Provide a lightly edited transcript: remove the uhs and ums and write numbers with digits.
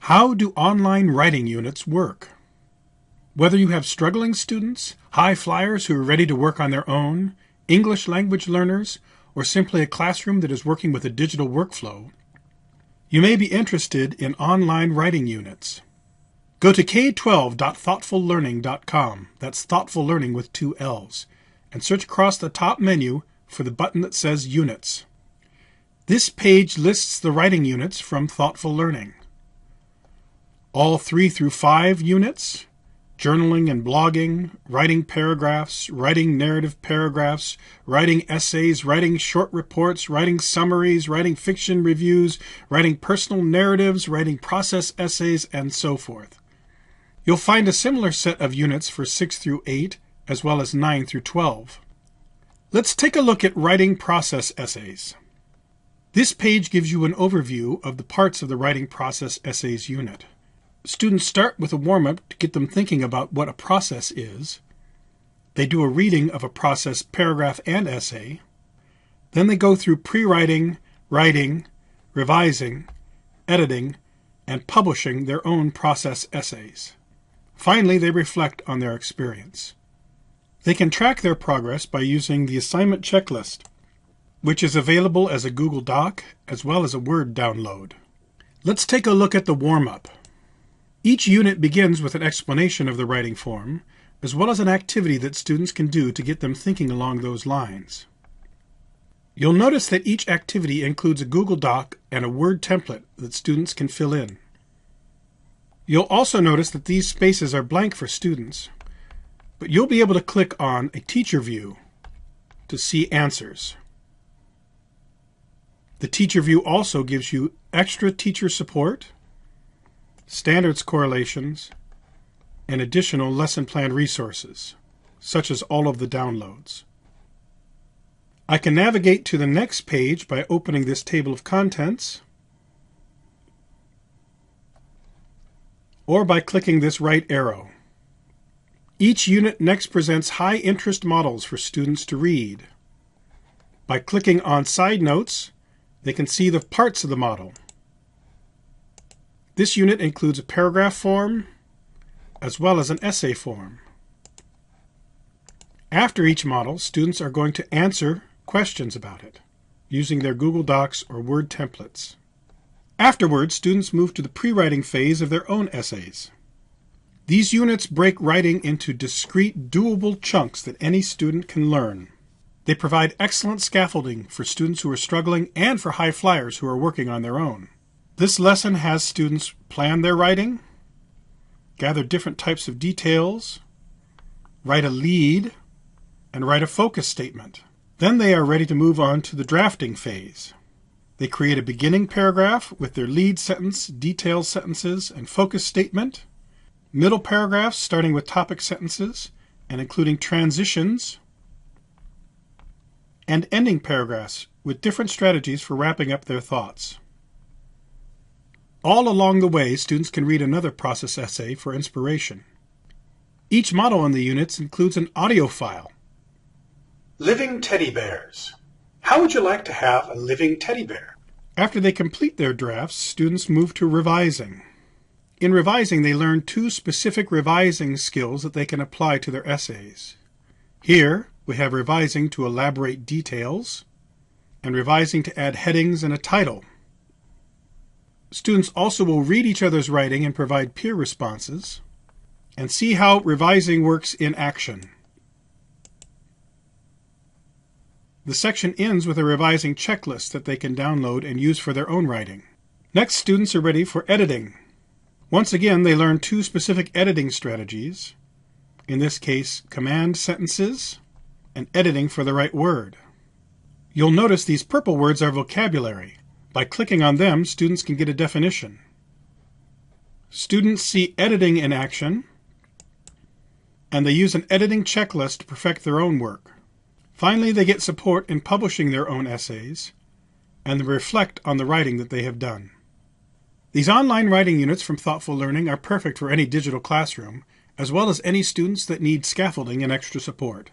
How do online writing units work? Whether you have struggling students, high flyers who are ready to work on their own, English language learners, or simply a classroom that is working with a digital workflow, you may be interested in online writing units. Go to k12.thoughtfullearning.com, that's thoughtful learning with 2 L's, and search across the top menu for the button that says Units. This page lists the writing units from Thoughtful Learning. All 3 through 5 units, journaling and blogging, writing paragraphs, writing narrative paragraphs, writing essays, writing short reports, writing summaries, writing fiction reviews, writing personal narratives, writing process essays, and so forth. You'll find a similar set of units for 6 through 8, as well as 9 through 12. Let's take a look at writing process essays. This page gives you an overview of the parts of the writing process essays unit. Students start with a warm-up to get them thinking about what a process is. They do a reading of a process paragraph and essay. Then they go through pre-writing, writing, revising, editing, and publishing their own process essays. Finally, they reflect on their experience. They can track their progress by using the assignment checklist, which is available as a Google Doc as well as a Word download. Let's take a look at the warm-up. Each unit begins with an explanation of the writing form, as well as an activity that students can do to get them thinking along those lines. You'll notice that each activity includes a Google Doc and a Word template that students can fill in. You'll also notice that these spaces are blank for students, but you'll be able to click on a teacher view to see answers. The teacher view also gives you extra teacher support, standards correlations, and additional lesson plan resources, such as all of the downloads. I can navigate to the next page by opening this table of contents, or by clicking this right arrow. Each unit next presents high interest models for students to read. By clicking on side notes, they can see the parts of the model. This unit includes a paragraph form as well as an essay form. After each model, students are going to answer questions about it using their Google Docs or Word templates. Afterwards, students move to the pre-writing phase of their own essays. These units break writing into discrete, doable chunks that any student can learn. They provide excellent scaffolding for students who are struggling and for high flyers who are working on their own. This lesson has students plan their writing, gather different types of details, write a lead, and write a focus statement. Then they are ready to move on to the drafting phase. They create a beginning paragraph with their lead sentence, detail sentences, and focus statement, middle paragraphs starting with topic sentences and including transitions, and ending paragraphs with different strategies for wrapping up their thoughts. All along the way, students can read another process essay for inspiration. Each model in the units includes an audio file. Living teddy bears. How would you like to have a living teddy bear? After they complete their drafts, students move to revising. In revising, they learn 2 specific revising skills that they can apply to their essays. Here, we have revising to elaborate details and revising to add headings and a title. Students also will read each other's writing and provide peer responses and see how revising works in action. The section ends with a revising checklist that they can download and use for their own writing. Next, students are ready for editing. Once again, they learn 2 specific editing strategies, in this case, command sentences and editing for the right word. You'll notice these purple words are vocabulary. By clicking on them, students can get a definition. Students see editing in action, and they use an editing checklist to perfect their own work. Finally, they get support in publishing their own essays, and they reflect on the writing that they have done. These online writing units from Thoughtful Learning are perfect for any digital classroom, as well as any students that need scaffolding and extra support.